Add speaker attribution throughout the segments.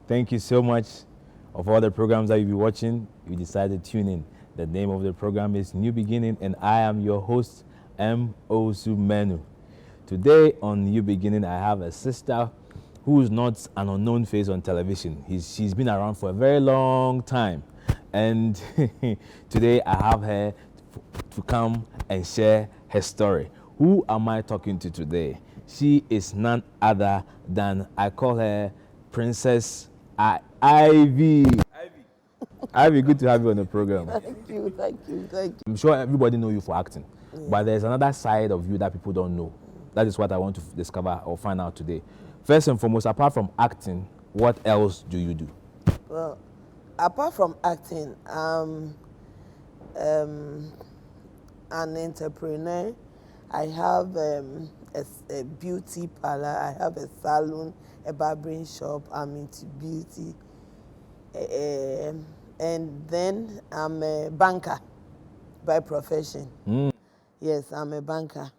Speaker 1: Thank you so much. Of all the programs that you'll be watching, you decided to tune in. The name of the program is New Beginning, and I am your host, M. Osu Menu. Today on New Beginning, I have a sister who is not an unknown face on television. She's been around for a very long time. And today I have her to come and share her story. Who am I talking to today? She is none other than, I call her Princess Ivy. Ivy, good to have you on the program.
Speaker 2: Thank you.
Speaker 1: I'm sure everybody knows you for acting, but there's another side of you that people don't know. That is what I want to discover or find out today. First and foremost, apart from acting, what else do you do?
Speaker 2: Well, apart from acting, I'm an entrepreneur. I have a beauty parlor. I have a salon, a barbering shop. I'm into beauty. And then I'm a banker by profession. Yes, I'm a banker.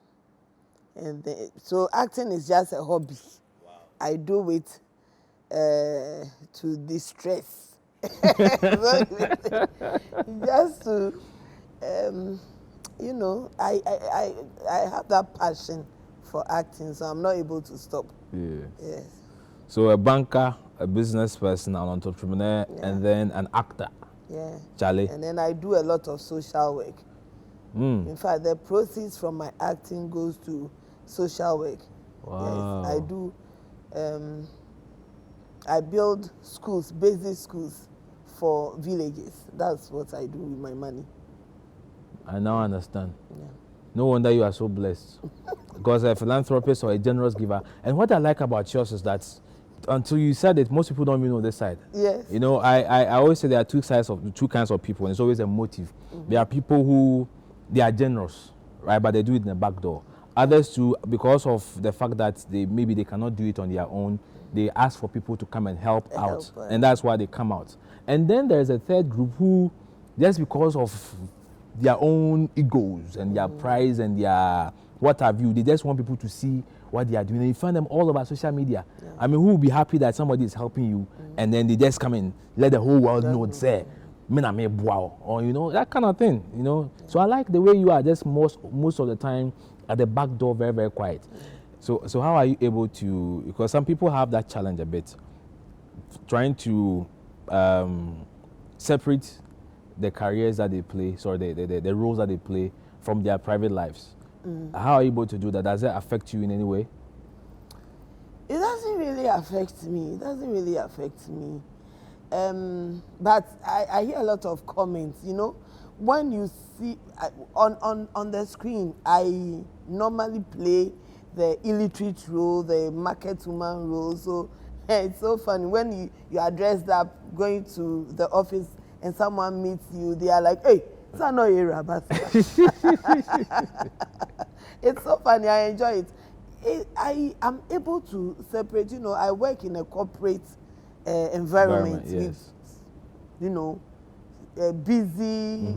Speaker 2: And so acting is just a hobby. Wow. I do it to distress. Just to, I have that passion for acting, so I'm not able to stop. Yes.
Speaker 1: So a banker, a business person, an entrepreneur, and then an actor.
Speaker 2: Yeah.
Speaker 1: Charlie.
Speaker 2: And then I do a lot of social work. In fact, the proceeds from my acting goes to social work.
Speaker 1: Wow.
Speaker 2: Yes, I do. I build schools, basic schools for villages. That's what I do with my money.
Speaker 1: I now understand.
Speaker 2: Yeah.
Speaker 1: No wonder you are so blessed. Because a philanthropist or a generous giver. And what I like about yours is that until you said it, most people don't even know this side.
Speaker 2: Yes.
Speaker 1: You know, I always say there are two kinds of people, and it's always a motive. There are people who, they are generous, right, but they do it in the back door. Others too, because of the fact that maybe they cannot do it on their own, they ask for people to come and help out, and that's why they come out. And then there's a third group who, just because of their own egos and their pride and their what have you, they just want people to see what they are doing. And you find them all over social media. Yeah. I mean, who will be happy that somebody is helping you, and then they just come and let the whole world know, say, or you know, that kind of thing, you know. Yeah. So I like the way you are just most of the time at the back door, very, very quiet. So how are you able to, because some people have that challenge a bit, trying to separate the careers that they play, the roles that they play from their private lives. How are you able to do that? Does it affect you in any way?
Speaker 2: It doesn't really affect me. But I hear a lot of comments, you know. When you see on the screen, I normally play the illiterate role, the market woman role. So it's so funny when you are dressed up, going to the office, and someone meets you, they are like, "Hey, it's not a but it's so funny. I enjoy it. I am able to separate. You know, I work in a corporate environment.
Speaker 1: Yes.
Speaker 2: With, you know, busy.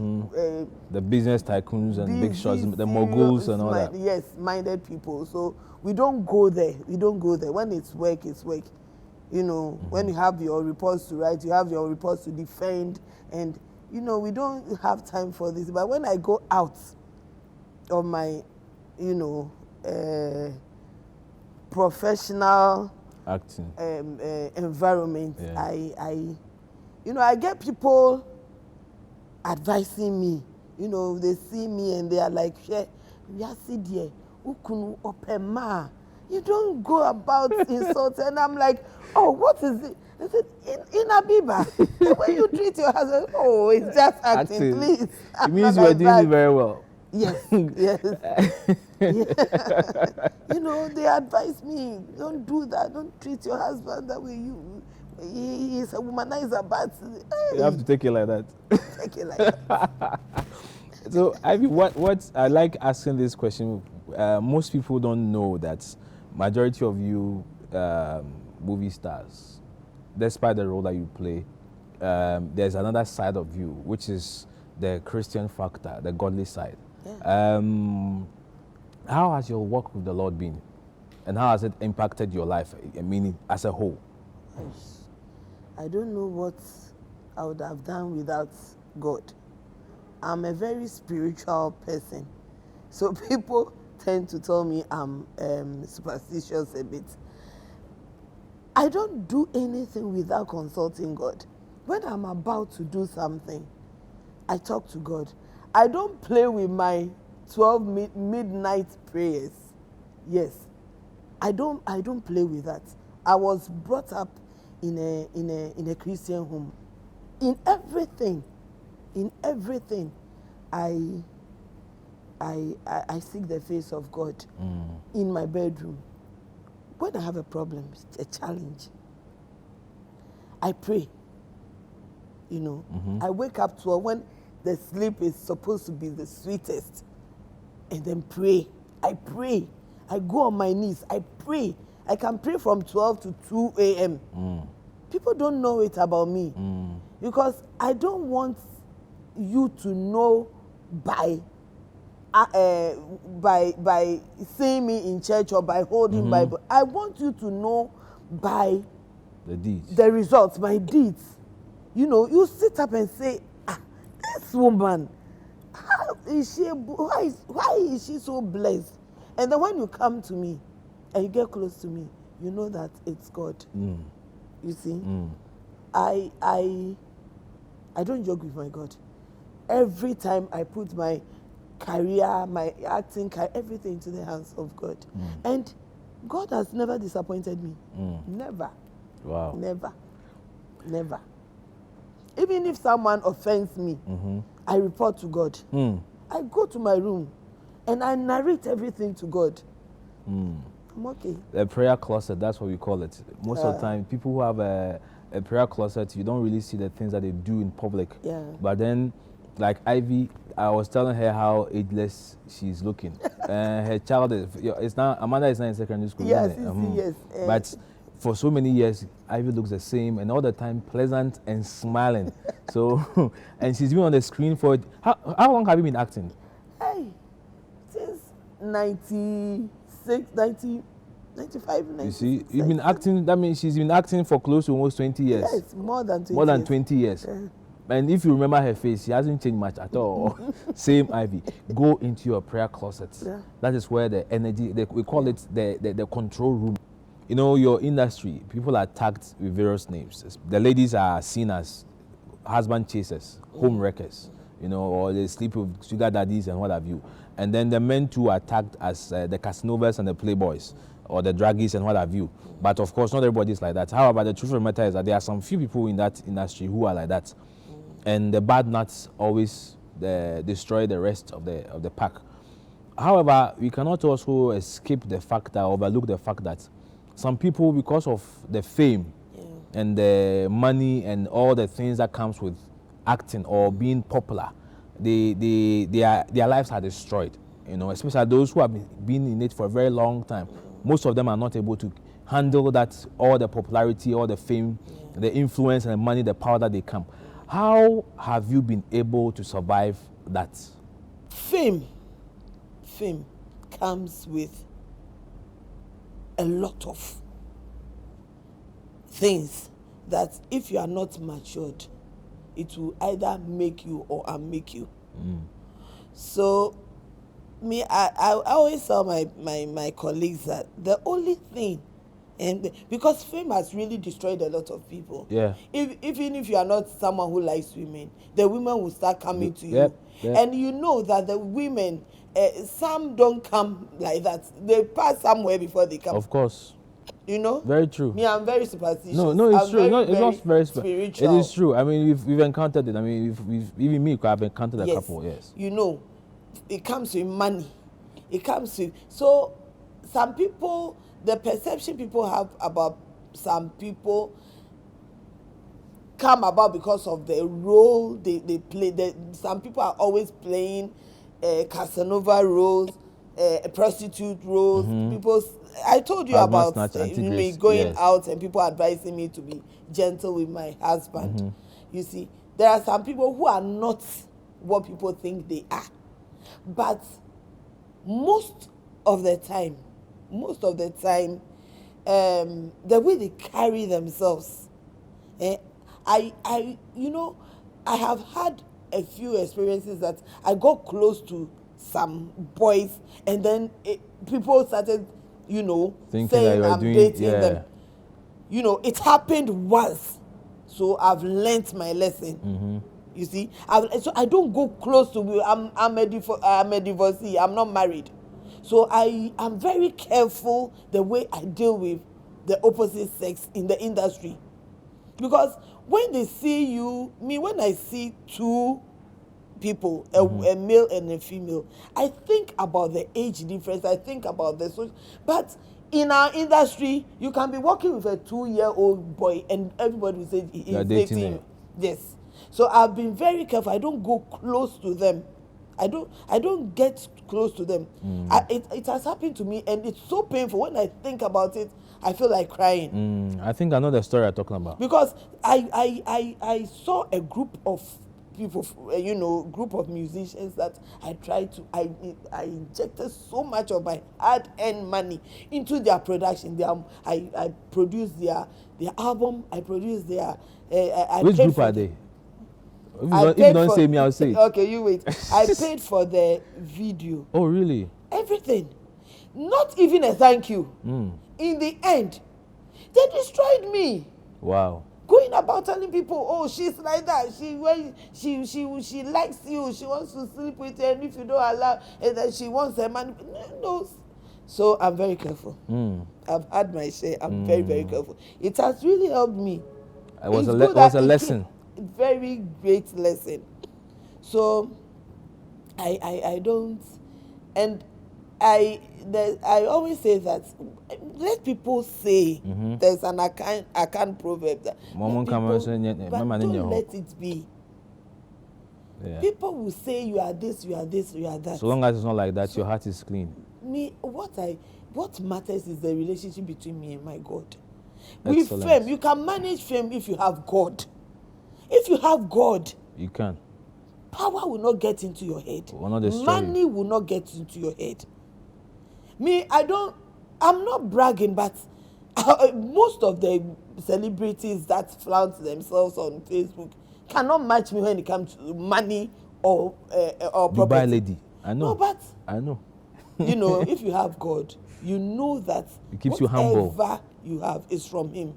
Speaker 1: The business tycoons and big shots, the moguls and all that.
Speaker 2: Yes, minded people. So we don't go there. When it's work, it's work. You know, when you have your reports to write, you have your reports to defend, and you know, we don't have time for this. But when I go out of my, you know, professional
Speaker 1: acting
Speaker 2: environment, I get people advising me. You know, they see me and they are like, you don't go about insulting. And I'm like, oh, what is it? I said, in Abiba, the way you treat your husband, oh, it's just acting, please.
Speaker 1: It means you are doing it very well.
Speaker 2: Yes. You know, they advise me, don't do that, don't treat your husband that way. He is a womanizer, but
Speaker 1: you have to take it like that.
Speaker 2: Take it like that.
Speaker 1: So, Ivy, what I like asking this question. Most people don't know that majority of you movie stars, despite the role that you play, there's another side of you, which is the Christian factor, the godly side. Yeah. How has your walk with the Lord been? And how has it impacted your life, I mean, as a whole?
Speaker 2: I don't know what I would have done without God. I'm a very spiritual person. So people tend to tell me I'm superstitious a bit. I don't do anything without consulting God. When I'm about to do something, I talk to God. I don't play with my 12 midnight prayers. Yes, I don't play with that. I was brought up in a Christian home. In everything, I seek the face of God in my bedroom. When I have a problem, a challenge, I pray. You know, I wake up when the sleep is supposed to be the sweetest, and then pray. I pray. I go on my knees. I pray. I can pray from 12 to 2 a.m. People don't know it about me because I don't want you to know by seeing me in church or by holding Bible. I want you to know by
Speaker 1: the deeds,
Speaker 2: the results, my deeds. You know, you sit up and say, this woman, how is she? Why is she so blessed? And then when you come to me and you get close to me, you know that it's God. You see, I don't joke with my God. Every time I put my career, my acting, everything into the hands of God. And God has never disappointed me. Never.
Speaker 1: Wow.
Speaker 2: Never. Even if someone offends me, I report to God. I go to my room and I narrate everything to God. I'm okay.
Speaker 1: The prayer closet, that's what we call it. Most of the time, people who have a prayer closet, you don't really see the things that they do in public.
Speaker 2: Yeah.
Speaker 1: But then, like Ivy, I was telling her how ageless she's looking. Her child Amanda is not in secondary school.
Speaker 2: Yes,
Speaker 1: isn't it?
Speaker 2: yes.
Speaker 1: But for so many years, Ivy looks the same and all the time pleasant and smiling. So, and she's been on the screen for, how long have you been acting?
Speaker 2: Hey, since 96, 90, 95, 96.
Speaker 1: You see, you've been acting, that means she's been acting for close to almost 20 years.
Speaker 2: Yes, more than 20
Speaker 1: More than 20 years.
Speaker 2: Yeah.
Speaker 1: And if you remember her face, she hasn't changed much at all. Same Ivy. Go into your prayer closet.
Speaker 2: Yeah.
Speaker 1: That is where the energy, we call it the control room. You know, your industry, people are tagged with various names. The ladies are seen as husband chasers, home wreckers, you know, or they sleep with sugar daddies and what have you. And then the men too are tagged as the Casanovas and the Playboys, or the druggies and what have you. But of course, not everybody is like that. However, the truth of the matter is that there are some few people in that industry who are like that. And the bad nuts always destroy the rest of the pack. However, we cannot also escape the fact that, overlook the fact that some people, because of the fame and the money and all the things that comes with acting or being popular, their lives are destroyed. You know, especially those who have been in it for a very long time. Most of them are not able to handle that, all the popularity, all the fame, the influence and the money, the power that they come. How have you been able to survive that?
Speaker 2: Fame comes with a lot of things that if you are not matured, it will either make you or unmake you. So me, I always tell my colleagues that the only thing, and because fame has really destroyed a lot of people.
Speaker 1: Yeah.
Speaker 2: Even if you are not someone who likes women, the women will start coming to you.
Speaker 1: Yep.
Speaker 2: And you know that the women, some don't come like that. They pass somewhere before they come.
Speaker 1: Of course.
Speaker 2: You know?
Speaker 1: Very true.
Speaker 2: Me, I'm very superstitious.
Speaker 1: No, it's true.
Speaker 2: Very,
Speaker 1: it's not very
Speaker 2: spiritual.
Speaker 1: It is true. I mean, we've encountered it. I mean, we've even me, I've encountered a couple. Yes.
Speaker 2: You know, it comes with money. It comes with, so some people, the perception people have about some people come about because of the role they play. Some people are always playing Casanova roles, prostitute roles. I told you about me going out and people advising me to be gentle with my husband. You see, there are some people who are not what people think they are. But most of the time, the way they carry themselves, you know, I have had a few experiences that I got close to some boys, and then people started, you know,
Speaker 1: thinking
Speaker 2: saying
Speaker 1: that
Speaker 2: I'm
Speaker 1: doing,
Speaker 2: dating them. You know, it happened once, so I've learnt my lesson. You see, so I don't go close to. I'm a divorcee. I'm not married, so I am very careful the way I deal with the opposite sex in the industry, because when they see you, when I see two people, a male and a female, I think about the age difference. I think about the social, but in our industry, you can be working with a 2-year-old boy and everybody will say he's dating you. Yes. So I've been very careful. I don't go close to them. I don't get close to them. It has happened to me, and it's so painful. When I think about it, I feel like crying.
Speaker 1: I think I know the story you're talking about.
Speaker 2: Because I saw a group of people, you know, group of musicians that I injected so much of my hard-earned money into their production. I produced their album. I produced their.
Speaker 1: Which group are they? If you don't say me, I'll say it.
Speaker 2: Okay, you wait. I paid for the video.
Speaker 1: Oh, really?
Speaker 2: Everything. Not even a thank you. In the end, they destroyed me.
Speaker 1: Wow.
Speaker 2: Going about telling people, oh, she's like that. She likes you. She wants to sleep with you, and if you don't allow, and then she wants her money. No. So I'm very careful. I've had my share. I'm very, very careful. It has really helped me.
Speaker 1: It was a lesson.
Speaker 2: Very great lesson. So I don't, and I always say that let people say there's an Akan proverb that but don't let it be. Yeah. People will say you are this, you are this, you are that.
Speaker 1: So long as it's not like that, your heart is clean.
Speaker 2: What matters is the relationship between me and my God.
Speaker 1: Excellent.
Speaker 2: With fame, you can manage fame if you have God. If you have God,
Speaker 1: you can.
Speaker 2: Power will not get into your head.
Speaker 1: Money
Speaker 2: will not get into your head. I'm not bragging, but most of the celebrities that flaunt themselves on Facebook cannot match me when it comes to money or property.
Speaker 1: Dubai lady, I know.
Speaker 2: No, but
Speaker 1: I know.
Speaker 2: You know, if you have God, you know that
Speaker 1: it keeps you humble.
Speaker 2: Whatever you have is from Him,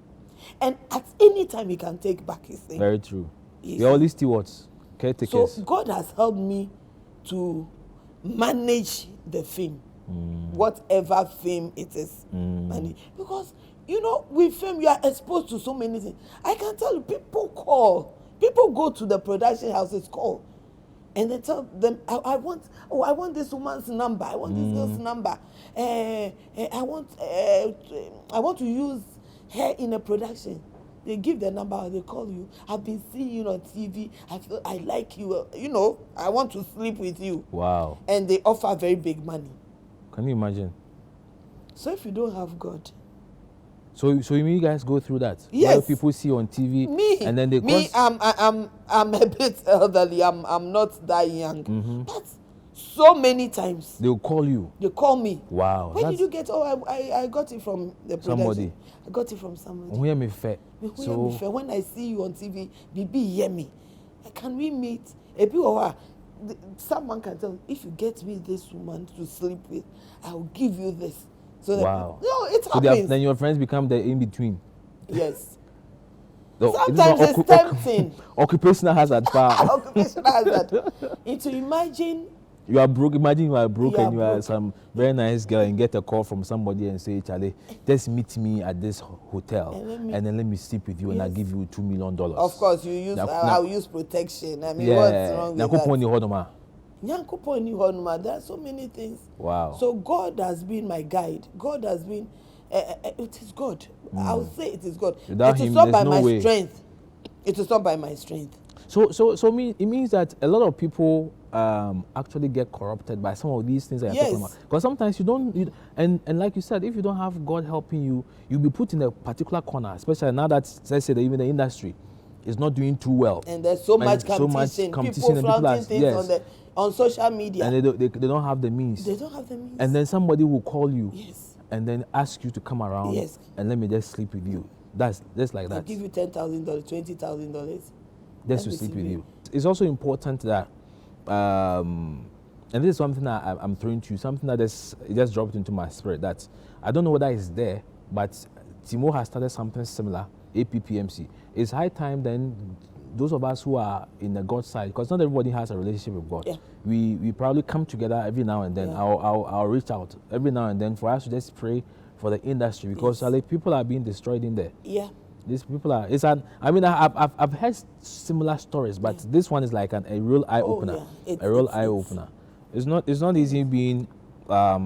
Speaker 2: and at any time He can take back His thing.
Speaker 1: Very true. We're all these stewards, caretakers.
Speaker 2: So God has helped me to manage the fame, whatever fame it is, because you know, with fame you are exposed to so many things. I can tell you, people go to the production houses, call, and they tell them, I want this woman's number, I want this girl's number, I want to use her in a production. They give their number, they call you. I've been seeing you on TV. I like you. You know, I want to sleep with you.
Speaker 1: Wow.
Speaker 2: And they offer very big money.
Speaker 1: Can you imagine?
Speaker 2: So if you don't have God.
Speaker 1: So you guys go through that?
Speaker 2: Yes.
Speaker 1: Where people see on TV. And then they
Speaker 2: I'm a bit elderly. I'm not that young. But so many times.
Speaker 1: They'll call you.
Speaker 2: They call me.
Speaker 1: Wow.
Speaker 2: Where did you get? Oh, I got it from the production.
Speaker 1: Somebody.
Speaker 2: I got it from somebody. When I see you on TV, Bibi hear me. Can we meet? Someone can tell me, if you get me this woman to sleep with, I'll give you this. So
Speaker 1: wow.
Speaker 2: It happens.
Speaker 1: Then your friends become the in-between.
Speaker 2: Yes.
Speaker 1: Sometimes
Speaker 2: it's tempting.
Speaker 1: Occupational hazard.
Speaker 2: Occupational hazard. And to imagine
Speaker 1: you are broke. Imagine you are broke and you are some very nice girl and get a call from somebody and say, Charlie, just meet me at this hotel and then let me sleep with you and I'll give you $2 million.
Speaker 2: Of course, I'll use protection. I mean, what's wrong with that? There are so many things.
Speaker 1: Wow.
Speaker 2: So God has been my guide. God has been, it is God. I'll say it is God.
Speaker 1: Without
Speaker 2: it is
Speaker 1: him,
Speaker 2: not by
Speaker 1: no
Speaker 2: my
Speaker 1: way.
Speaker 2: strength. It is not by my strength.
Speaker 1: So it means that a lot of people actually get corrupted by some of these things that you're talking about. Because sometimes you don't, and like you said, if you don't have God helping you, you'll be put in a particular corner, especially now that, let's say, that even the industry is not doing too well.
Speaker 2: And there's so much competition. People flaunting things on social media.
Speaker 1: And they don't have the means.
Speaker 2: They don't have the means.
Speaker 1: And then somebody will call you and then ask you to come around and let me just sleep with you. That's just like
Speaker 2: I'll
Speaker 1: that.
Speaker 2: give you $10,000, $20,000.
Speaker 1: Just to sleep with you. It's also important that, and this is something that I'm throwing to you, something that it just dropped into my spirit, that I don't know whether it's there, but Timo has started something similar, APPMC. It's high time then those of us who are in the God side, because not everybody has a relationship with God. Yeah. We probably come together every now and then. Yeah. I'll reach out every now and then for us to just pray for the industry, because like, people are being destroyed in there. Yeah. These people are. I've heard similar stories, but this one is like a real eye opener. A real eye opener. It's not easy being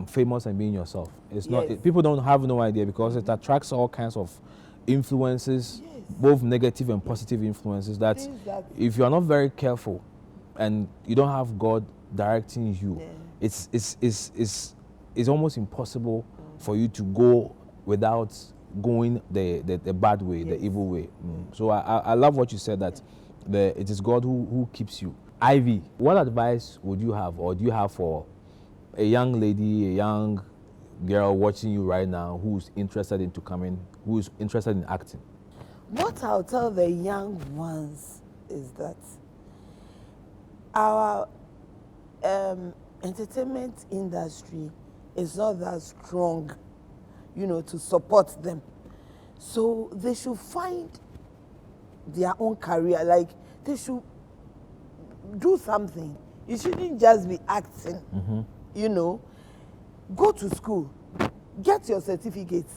Speaker 1: famous and being yourself. It's not. People don't have no idea, because it attracts all kinds of influences, both negative and positive influences. That if you are not very careful, and you don't have God directing you, it's almost impossible for you to go without going the bad way, the evil way. So I love what you said, that it is God who keeps you. Ivy, what advice would you have, or do you have for a young lady, a young girl watching you right now who's interested who's interested in acting?
Speaker 2: What I'll tell the young ones is that our entertainment industry is not that strong, to support them. So they should find their own career. Like, they should do something. You shouldn't just be acting. Go to school, get your certificate,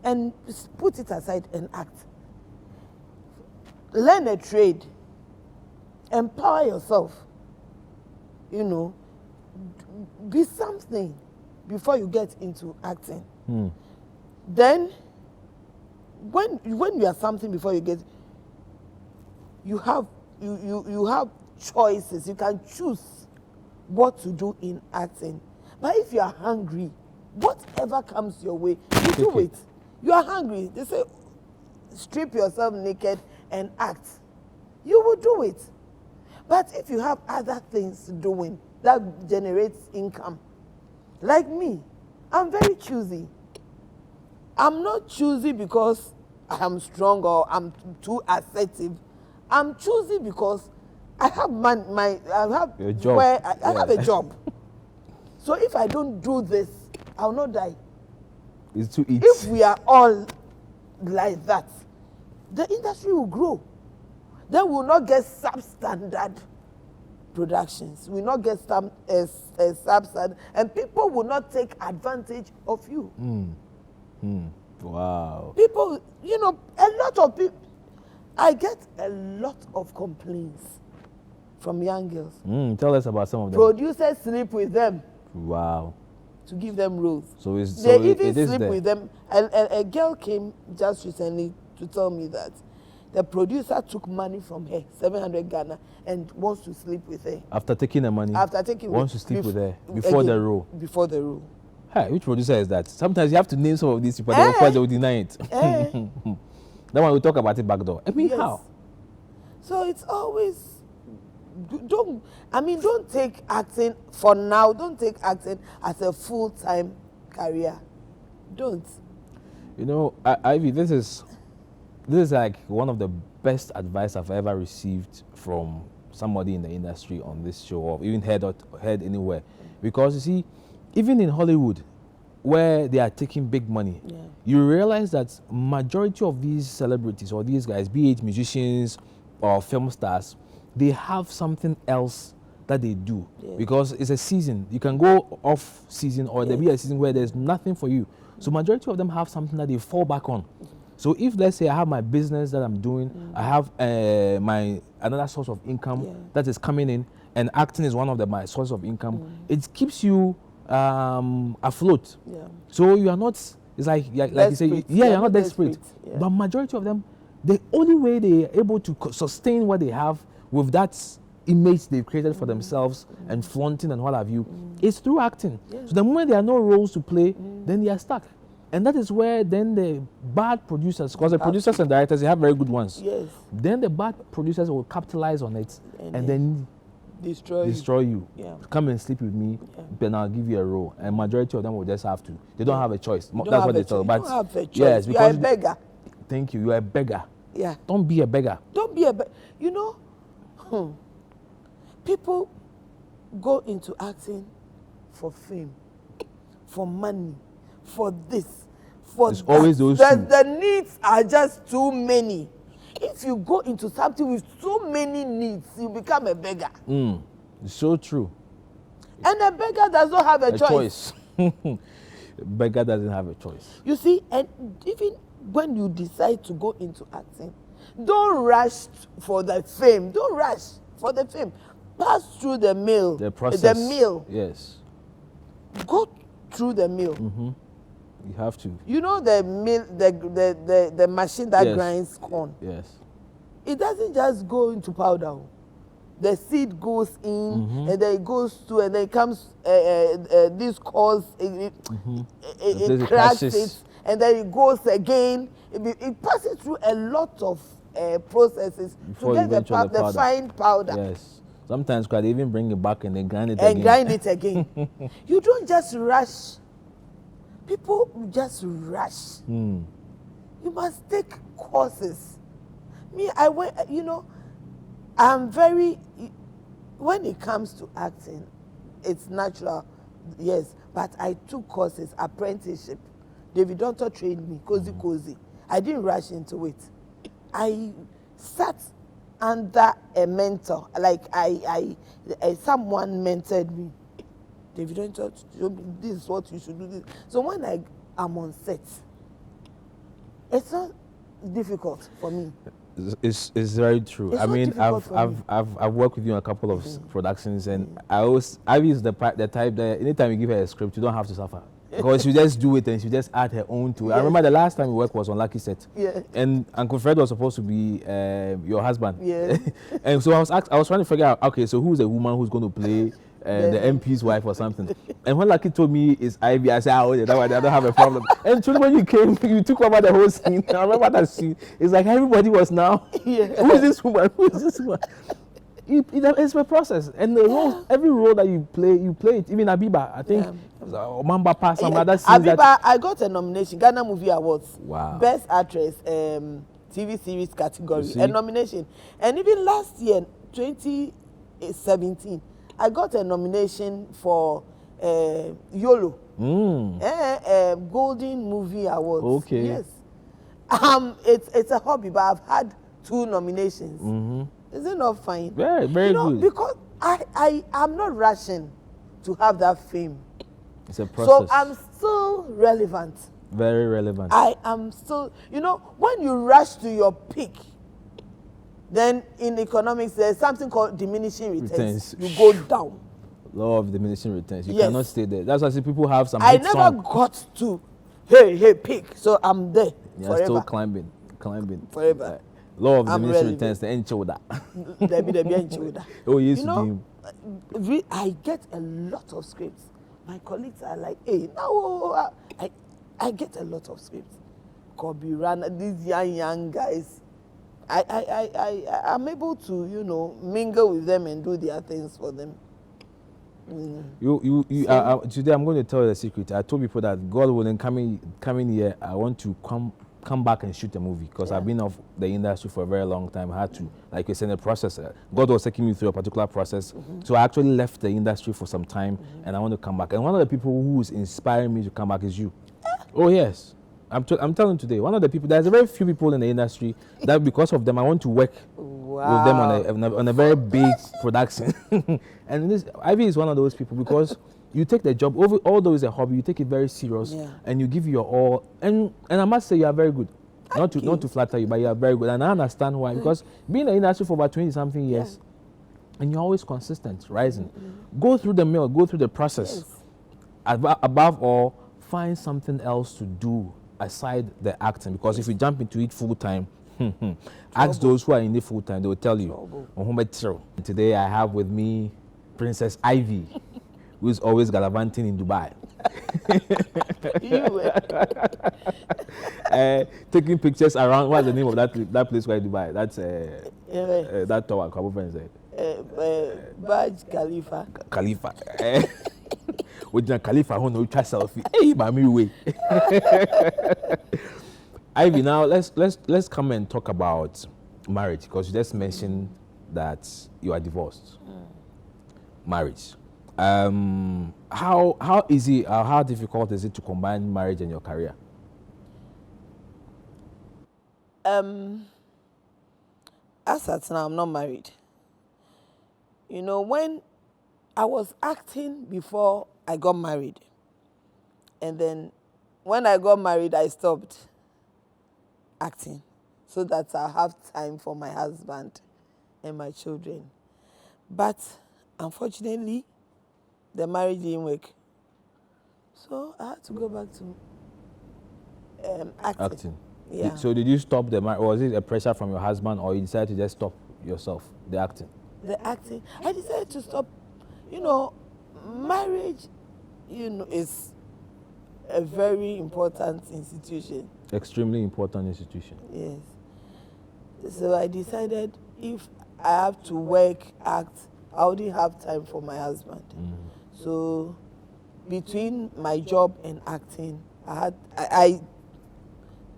Speaker 2: and put it aside and act. Learn a trade. Empower yourself. Be something before you get into acting. Then, when you are something before you get, you have choices. You can choose what to do in acting. But if you are hungry, whatever comes your way, you do it. You are hungry. They say, strip yourself naked and act. You will do it. But if you have other things doing that generates income, like me, I'm very choosy. I'm not choosy because I am strong or I'm too assertive. I'm choosy because I have I have a job. So if I don't do this, I'll not die.
Speaker 1: It's too easy.
Speaker 2: If we are all like that, the industry will grow. Then we'll not get substandard productions. We'll not get substandard, and people will not take advantage of you.
Speaker 1: Wow.
Speaker 2: People, a lot of people. I get a lot of complaints from young girls.
Speaker 1: Tell us about some of them.
Speaker 2: Producers sleep with them.
Speaker 1: Wow.
Speaker 2: To give them roles.
Speaker 1: They
Speaker 2: even sleep with them. A girl came just recently to tell me that the producer took money from her, 700 Ghana, and wants to sleep with her.
Speaker 1: After taking the money? Wants to sleep with her before the role? Before the role. Hey, which producer is that? Sometimes you have to name some of these people, otherwise they will deny it. That one we'll talk about it back door. I mean, how? So it's always, don't take acting for now. Don't take acting as a full-time career. Don't. Ivy, this is like one of the best advice I've ever received from somebody in the industry on this show, or even heard anywhere. Because you see, even in Hollywood, where they are taking big money, you realize that majority of these celebrities or these guys, be it musicians or film stars, they have something else that they do, because it's a season. You can go off season, or there be a season where there's nothing for you. So majority of them have something that they fall back on. So if, let's say, I have my business that I'm doing, I have my another source of income that is coming in, and acting is one of my source of income, it keeps you afloat. So you are not, it's like you say, you're not desperate. But majority of them, the only way they are able to sustain what they have with that image they've created for themselves and flaunting and what have you, is through acting. So the moment there are no roles to play, then they are stuck. And that is where then the bad producers, because the producers and directors, they have very good ones. Then the bad producers will capitalize on it and then destroy you. Come and sleep with me, then I'll give you a role. And majority of them will just have to. They don't have a choice. That's what they tell. But
Speaker 2: you don't have a choice. Yes, because you are a beggar.
Speaker 1: thank you. You are a beggar.
Speaker 2: Yeah.
Speaker 1: Don't be a beggar.
Speaker 2: Don't be a beggar. You know, people go into acting for fame, for money, for this, for
Speaker 1: it's
Speaker 2: that.
Speaker 1: Always those two.
Speaker 2: The needs are just too many. If you go into something with so many needs, you become a beggar.
Speaker 1: It's so true.
Speaker 2: And a beggar does not have a choice.
Speaker 1: Beggar doesn't have a choice.
Speaker 2: You see, and even when you decide to go into acting, don't rush for the fame. Don't rush for the fame. Pass through the mill.
Speaker 1: The process.
Speaker 2: The mill.
Speaker 1: Yes.
Speaker 2: Go through the mill.
Speaker 1: You have to.
Speaker 2: You know the mill, the machine that grinds corn.
Speaker 1: Yes.
Speaker 2: It doesn't just go into powder. The seed goes in, and then it goes to, and then it comes. This cause it cracks it, and then it goes again. It passes through a lot of processes
Speaker 1: Before
Speaker 2: to get the fine powder.
Speaker 1: Yes. Sometimes they even bring it back and they grind it
Speaker 2: and
Speaker 1: again.
Speaker 2: grind it again. You don't just rush. People just rush. You must take courses. Me, I went, you know, I'm very, when it comes to acting, it's natural, yes, but I took courses, apprenticeship. David Doctor trained me, cozy. I didn't rush into it. I sat under a mentor, like someone mentored me. David Doctor, this is what you should do. This. So when I am on set, it's not difficult for me.
Speaker 1: It's very true. I mean, I've worked with you on a couple of productions, and Ivy is the type that anytime you give her a script, you don't have to suffer. Because she just do it and she just add her own to it. I remember the last time we worked was on Lucky Set.
Speaker 2: Yeah.
Speaker 1: And Uncle Fred was supposed to be your husband.
Speaker 2: Yeah.
Speaker 1: And so I was trying to figure out, okay, so who's the woman who's going to play the MP's wife or something? And when Lucky told me it's Ivy, I said, oh, yeah, that way I don't have a problem. And truly when you came, you took over the whole scene. I remember that scene. It's like everybody was now, who is this woman? Who is this woman? It's a process, and the roles, every role that you play it. Even Abiba, I think, Mamba Pass, some other scenes.
Speaker 2: Abiba, I got a nomination, Ghana Movie Awards.
Speaker 1: Wow.
Speaker 2: Best Actress, TV Series category, a nomination. And even last year, 2017, I got a nomination for YOLO, Golden Movie Awards.
Speaker 1: Okay.
Speaker 2: Yes. It's a hobby, but I've had 2 nominations. Is it not fine?
Speaker 1: Very, very good.
Speaker 2: Because I'm not rushing to have that fame.
Speaker 1: It's a process.
Speaker 2: So I'm still relevant.
Speaker 1: Very relevant.
Speaker 2: I am still, when you rush to your peak, then in economics, there's something called diminishing returns. You go down.
Speaker 1: Law of diminishing returns. You cannot stay there. That's why people have some
Speaker 2: I never got to, hey, peak. So I'm there forever.
Speaker 1: Still climbing.
Speaker 2: Forever.
Speaker 1: Law of diminishing returns, the end shoulder. Oh, yes,
Speaker 2: I get a lot of scripts. My colleagues are like, hey, no, I get a lot of scripts. Kobe Rana, these young guys. I'm able to, mingle with them and do their things for them.
Speaker 1: Today I'm going to tell you the secret. I told people that God willing, coming here, I want to come back and shoot a movie because I've been off the industry for a very long time. I had to, like you said, in the process. God was taking me through a particular process. So I actually left the industry for some time and I want to come back. And one of the people who's inspiring me to come back is you. Oh, yes. I'm telling you today, one of the people, there's a very few people in the industry that because of them, I want to work with them on a very big production. And Ivy is one of those people because you take the job, although it's a hobby, you take it very serious and you give your all. And I must say you are very good. Not to flatter you, but you are very good. And I understand why. Because being in the industry for about 20-something years, and you're always consistent, rising. Go through the mill, go through the process. Above all, find something else to do aside the acting. Because if you jump into it full time, ask those who are in it full time, they will tell you. Today I have with me Princess Ivy, who is always gallivanting in Dubai. Taking pictures around. What's the name of that place where Dubai? That's that tower. Couple friends said.
Speaker 2: Burj Khalifa.
Speaker 1: Khalifa. With the Khalifa, who no try selfie. Hey, mami way. Ivy, now let's come and talk about marriage, because you just mentioned that you are divorced. Marriage. How easy or how difficult is it to combine marriage and your career?
Speaker 2: As at now, I'm not married. You know, when I was acting before I got married, and then when I got married, I stopped acting so that I have time for my husband and my children. But unfortunately, the marriage didn't work. So I had to go back to acting. Yeah.
Speaker 1: So did you stop the marriage? Was it a pressure from your husband, or you decided to just stop yourself, the acting?
Speaker 2: The acting. I decided to stop. You know, marriage, you know, is a very important institution.
Speaker 1: Extremely important institution.
Speaker 2: Yes. So I decided if I have to work, act, I wouldn't have time for my husband. So between my job and acting, I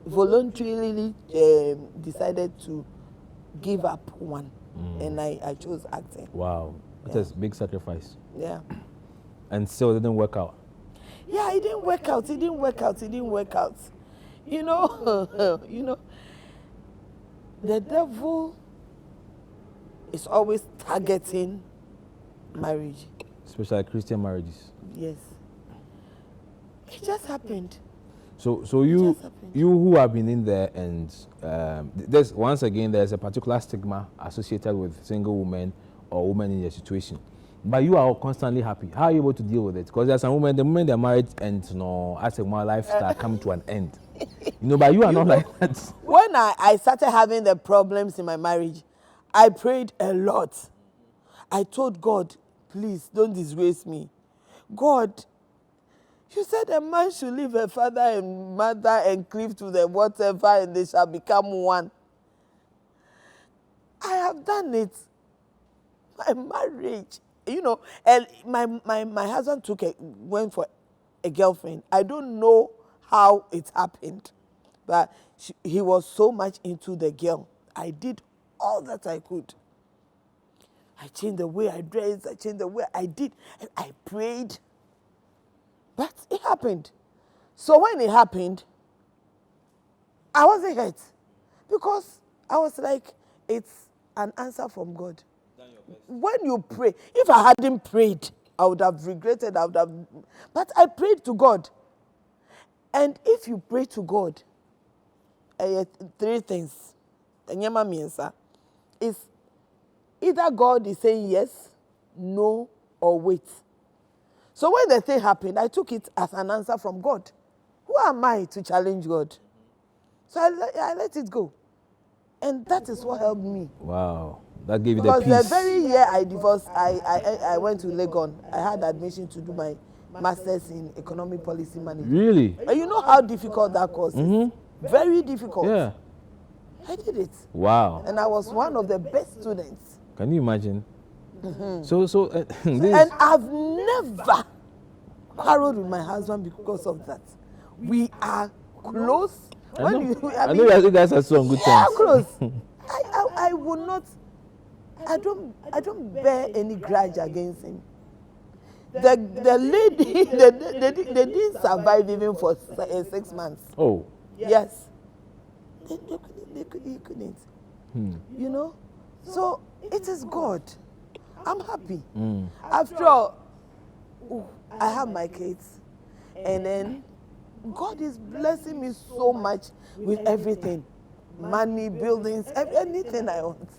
Speaker 2: voluntarily decided to give up one, and I chose acting.
Speaker 1: Wow, that's a big sacrifice.
Speaker 2: Yeah.
Speaker 1: And still it didn't work out.
Speaker 2: Yeah, it didn't work out. It didn't work out. It didn't work out. You know, you know, the devil is always targeting marriage.
Speaker 1: Especially Christian marriages.
Speaker 2: Yes. It just happened.
Speaker 1: So you who have been in there, and there's once again there's a particular stigma associated with single women or women in your situation. But you are constantly happy. How are you able to deal with it? Because there's some women, the moment they're married and as a woman lifestyle come to an end. But you are not like that.
Speaker 2: When I started having the problems in my marriage, I prayed a lot. I told God, please don't disgrace me. God, you said a man should leave a father and mother and cleave to them whatever, and they shall become one. I have done it. My marriage, you know, and my husband went for a girlfriend. I don't know how it happened, but he was so much into the girl. I did all that I could. I changed the way I dressed. I changed the way I did. And I prayed. But it happened. So when it happened, I wasn't hurt. Because I was like, it's an answer from God. When you pray, if I hadn't prayed, I would have regretted, but I prayed to God. And if you pray to God, three things. Is either God is saying yes, no, or wait. So when the thing happened, I took it as an answer from God. Who am I to challenge God? So I let it go. And that is what helped me.
Speaker 1: Wow. That gave you the peace.
Speaker 2: Because the very year I divorced, I went to Legon. I had admission to do my master's in economic policy management.
Speaker 1: Really?
Speaker 2: And you know how difficult that course is? Very difficult.
Speaker 1: Yeah.
Speaker 2: I did it.
Speaker 1: Wow.
Speaker 2: And I was one of the best students.
Speaker 1: Can you imagine?
Speaker 2: And I've never quarreled with my husband because of that. We are close.
Speaker 1: I know you guys are so on good terms.
Speaker 2: We are close. I would not. I don't bear any grudge against him. The lady, they didn't survive even for 6 months.
Speaker 1: Oh.
Speaker 2: Yes. They couldn't. You know? So it is God. I'm happy. After all, I have my kids. And then God is blessing me so much with everything. Money, buildings, anything I want.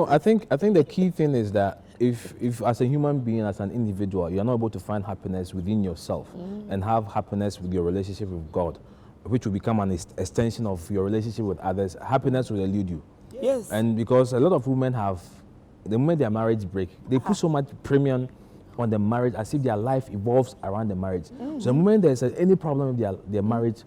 Speaker 1: I think the key thing is that if as a human being, as an individual, you're not able to find happiness within yourself and have happiness with your relationship with God, which will become an extension of your relationship with others, happiness will elude you.
Speaker 2: Yes.
Speaker 1: And because a lot of women the moment their marriage break, they put so much premium on the marriage as if their life evolves around the marriage. So the moment there's any problem with their marriage,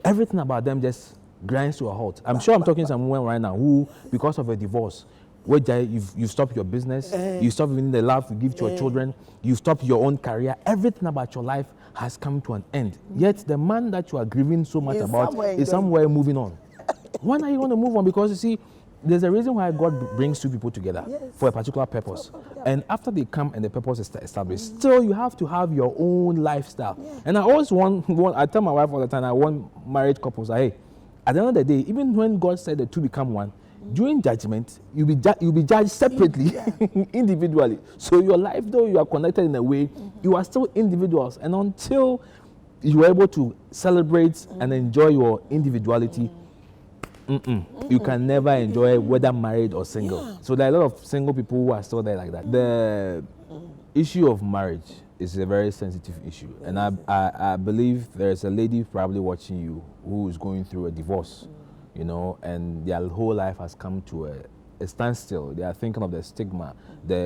Speaker 1: everything about them just grinds to a halt. I'm sure I'm talking to someone right now who, because of a divorce, where you've stopped your business, you stop giving the love you give to your children, you stop your own career, everything about your life has come to an end. Yet the man that you are grieving so much about is
Speaker 2: enjoying.
Speaker 1: somewhere moving on. When are you going to move on? Because you see, there's a reason why God brings two people together for a particular purpose. And after they come and the purpose is established, still you have to have your own lifestyle. And I always I tell my wife all the time, I want married couples, hey, at the end of the day, even when God said the two become one, during judgment, you'll be judged separately, individually. So your life, though you are connected in a way, you are still individuals. And until you are able to celebrate and enjoy your individuality, you can never enjoy whether married or single. So there are a lot of single people who are still there like that. The issue of marriage is a very sensitive issue. And I believe there's a lady probably watching you who is going through a divorce. You know, and their whole life has come to a standstill. They are thinking of the stigma.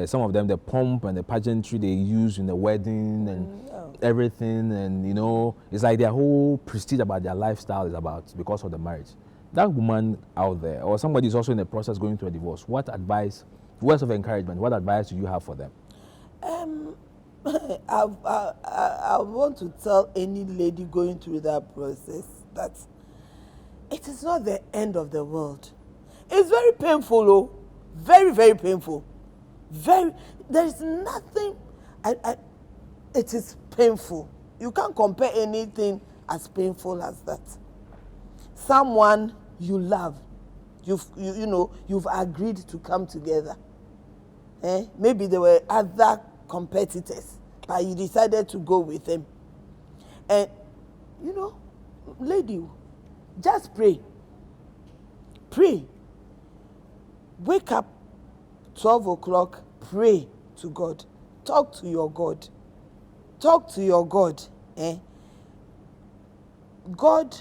Speaker 1: Some of them, the pomp and the pageantry they use in the wedding and everything. And, you know, it's like their whole prestige about their lifestyle is about because of the marriage. That woman out there, or somebody is also in the process going through a divorce, what advice, words of encouragement, what advice do you have for them?
Speaker 2: I want to tell any lady going through that process that it is not the end of the world. It's very painful, oh, very, very painful. There is nothing, it is painful. You can't compare anything as painful as that. Someone you love, you've agreed to come together. Maybe there were other competitors, but you decided to go with them. And, lady, just pray. Pray. Wake up 12 o'clock, pray to God. Talk to your God. Talk to your God. God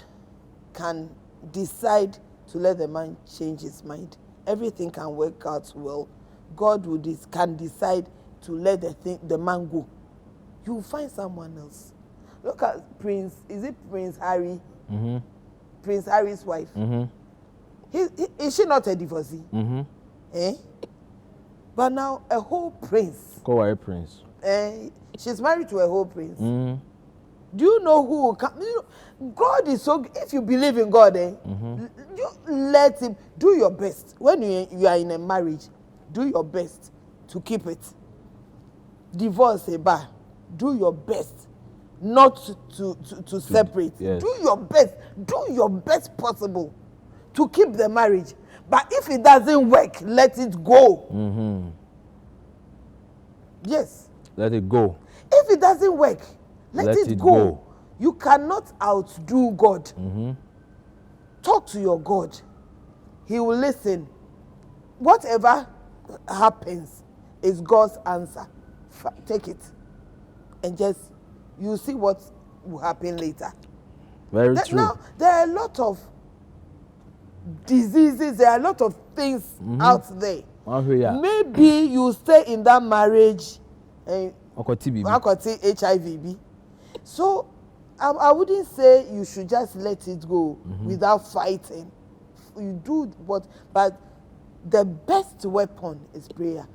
Speaker 2: can decide to let the man change his mind. Everything can work out well. God can decide to let the man go. You will find someone else. Look at is it Prince Harry? Mm-hmm. Prince Harry's wife. Mm-hmm. Is she not a divorcee? Mm-hmm. But now a whole prince.
Speaker 1: Go away, prince.
Speaker 2: She's married to a whole prince. Mm-hmm. Do you know who will come? God is so. If you believe in God, you let Him do your best. When you are in a marriage, do your best to keep it. Divorce, do your best not to separate. Yes. Do your best possible to keep the marriage. But if it doesn't work, let it go. Mm-hmm. Yes.
Speaker 1: Let it go.
Speaker 2: If it doesn't work, let it go. You cannot outdo God. Mm-hmm. Talk to your God. He will listen. Whatever happens is God's answer. Take it. And just, you see what will happen later.
Speaker 1: Very true.
Speaker 2: Now, there are a lot of diseases, there are a lot of things out there. Maybe you stay in that marriage and HIV. So I wouldn't say you should just let it go without fighting. You do but the best weapon is prayer.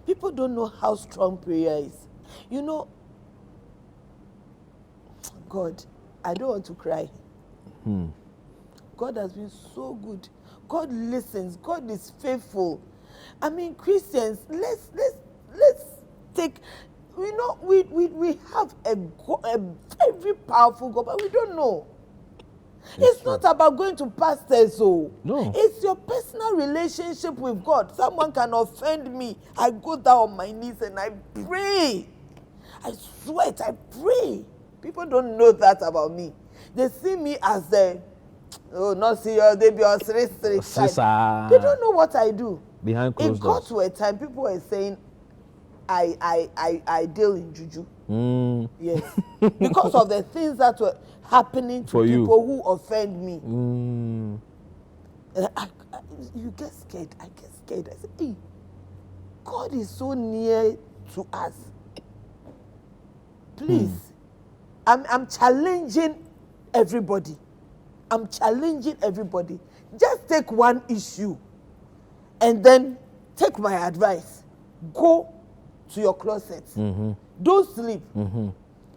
Speaker 2: People don't know how strong prayer is. God, I don't want to cry. God has been so good. God listens. God is faithful. I mean, Christians, let's take. We have a very powerful God, but we don't know. It's not about going to pastors, no. It's your personal relationship with God. Someone can offend me. I go down on my knees and I pray. I sweat. I pray. People don't know that about me. They see me as not serious. They be on straight. They don't know what I do.
Speaker 1: Behind closed doors.
Speaker 2: It got to a time people were saying, I deal in juju. Yes. Because of the things that were happening to people who offend me. You get scared. I get scared. I say, hey, God is so near to us. Please. I'm challenging everybody. Just take one issue and then take my advice. Go to your closet. Don't sleep.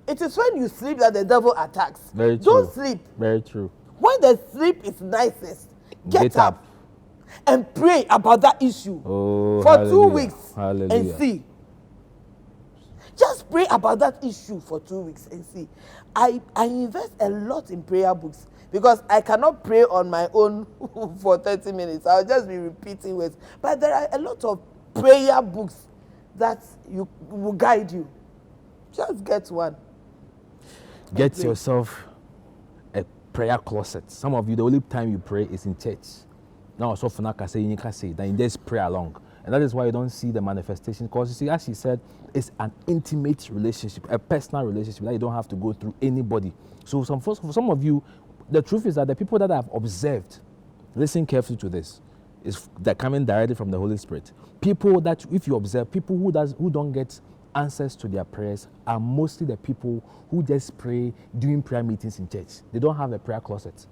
Speaker 2: It is when you sleep that the devil attacks.
Speaker 1: Very true.
Speaker 2: Don't sleep.
Speaker 1: Very true.
Speaker 2: When the sleep is nicest, get up and pray about that issue for
Speaker 1: hallelujah.
Speaker 2: 2 weeks
Speaker 1: Hallelujah.
Speaker 2: and see. Just pray about that issue for 2 weeks and see. I invest a lot in prayer books because I cannot pray on my own for 30 minutes. I'll just be repeating words. But there are a lot of prayer books that will guide you. Just get one.
Speaker 1: Get yourself a prayer closet. Some of you, the only time you pray is in church. Now, so for now, you can say that you just pray along. And that is why you don't see the manifestation. Because you see, as she said, it's an intimate relationship, a personal relationship that you don't have to go through anybody. So for some of you, the truth is that the people that I've observed, listen carefully to this, they're coming directly from the Holy Spirit. People that, if you observe, people who don't get answers to their prayers are mostly the people who just pray during prayer meetings in church. They don't have a prayer closet.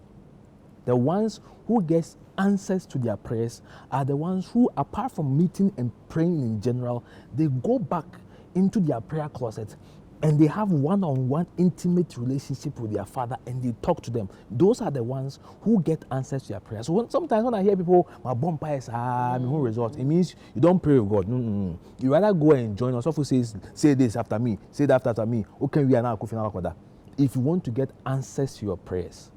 Speaker 1: The ones who get answers to their prayers are the ones who, apart from meeting and praying in general, they go back into their prayer closet and they have one-on-one intimate relationship with their Father and they talk to them. Those are the ones who get answers to their prayers. So sometimes when I hear people, my bonfires who result, it means you don't pray with God. You rather go and join us. Who says, say this after me, say that after me. Okay, we are now. If you want to get answers to your prayers,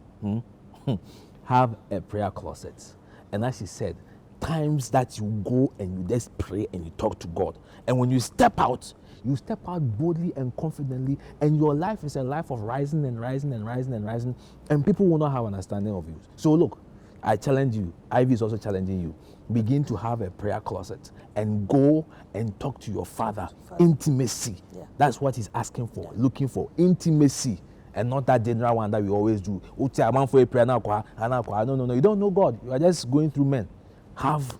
Speaker 1: have a prayer closet. And as she said, times that you go and you just pray and you talk to God. And when you step out boldly and confidently, and your life is a life of rising and rising and rising and rising, and people will not have understanding of you. So look, I challenge you. Ivy is also challenging you. Begin to have a prayer closet and go and talk to your Father. Intimacy. Yeah. That's what he's asking for, looking for. Intimacy. And not that general one that we always do. No, you don't know God. You are just going through men. Have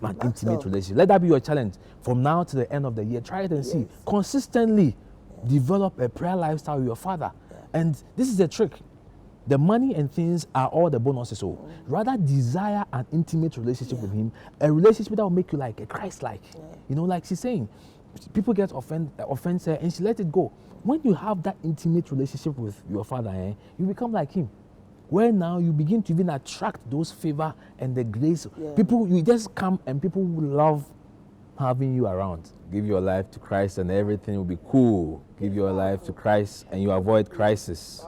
Speaker 1: an intimate relationship. Let that be your challenge. From now to the end of the year, try it and see. Consistently develop a prayer lifestyle with your Father. And this is the trick. The money and things are all the bonuses. So rather desire an intimate relationship with him, a relationship that will make you like a Christ-like. You know, like she's saying, people get offended and she let it go. When you have that intimate relationship with your Father, you become like him. Where now you begin to even attract those favor and the grace. People, you just come and people will love having you around. Give your life to Christ and everything will be cool. Give your life to Christ and you avoid crisis.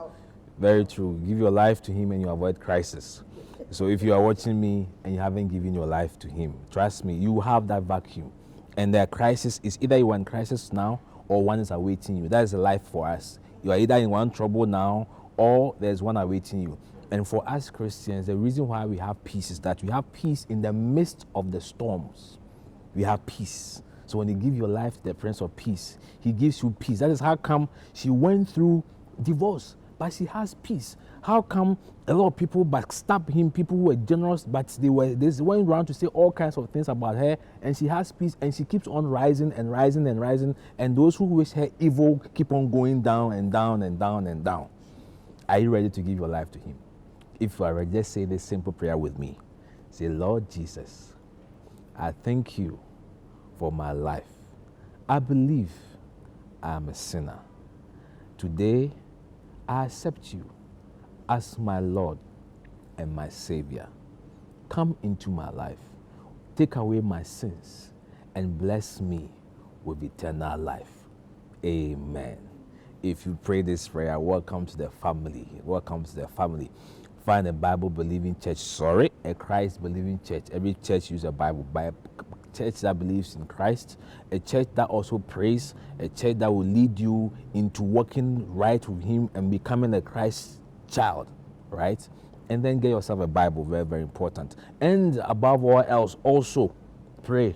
Speaker 1: Very true. Give your life to him and you avoid crisis. So if you are watching me and you haven't given your life to him, trust me, you have that vacuum. And the crisis is either you are in crisis now or one is awaiting you. That is the life for us. You are either in one trouble now or there's one awaiting you. And for us Christians, the reason why we have peace is that we have peace in the midst of the storms. We have peace. So when you give your life to the Prince of Peace, he gives you peace. That is how come she went through divorce, but she has peace. How come a lot of people backstab him, people who were generous, but they went around to say all kinds of things about her, and she has peace, and she keeps on rising and rising and rising, and those who wish her evil keep on going down and down and down and down. Are you ready to give your life to him? If you are ready, just say this simple prayer with me. Say, Lord Jesus, I thank you for my life. I believe I am a sinner. Today, I accept you as my Lord and my Savior. Come into my life, take away my sins, and bless me with eternal life. Amen. If you pray this prayer, welcome to the family. Welcome to the family. Find a Bible-believing church, a Christ-believing church. Every church uses a Bible. Church that believes in Christ, a church that also prays, a church that will lead you into walking right with him and becoming a Christ child, right? And then get yourself a Bible, very, very important. And above all else, also pray.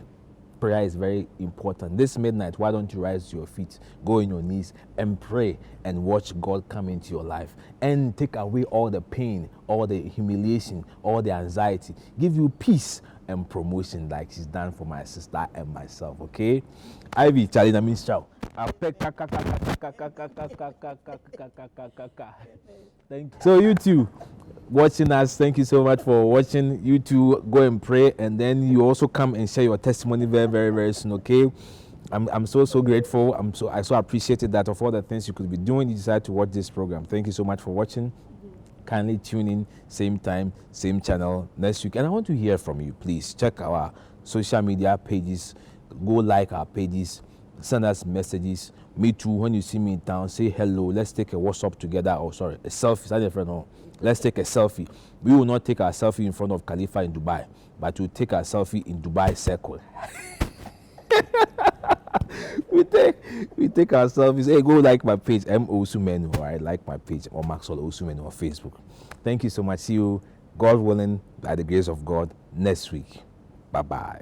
Speaker 1: Prayer is very important. This midnight, why don't you rise to your feet, go on your knees and pray and watch God come into your life and take away all the pain, all the humiliation, all the anxiety, give you peace and promotion like she's done for my sister and myself, okay? Ivy, Charlie, that means ciao. Thank you. So you two watching us, thank you so much for watching. You two go and pray, and then you also come and share your testimony very, very, very soon, okay? I'm so grateful. I so appreciated that of all the things you could be doing, you decided to watch this program. Thank you so much for watching. Kindly tune in, same time, same channel next week. And I want to hear from you. Please check our social media pages. Go like our pages. Send us messages. Me too. When you see me in town, say hello. Let's take a WhatsApp together. Oh, sorry, a selfie. No. Let's take a selfie. We will not take our selfie in front of Khalifa in Dubai, but we'll take our selfie in Dubai Circle. we take our selfies. Hey, go like my page, M Osumenu. All right, like my page, or Maxwell Osumenu on Facebook. Thank you so much. See you, God willing, by the grace of God, next week. Bye bye.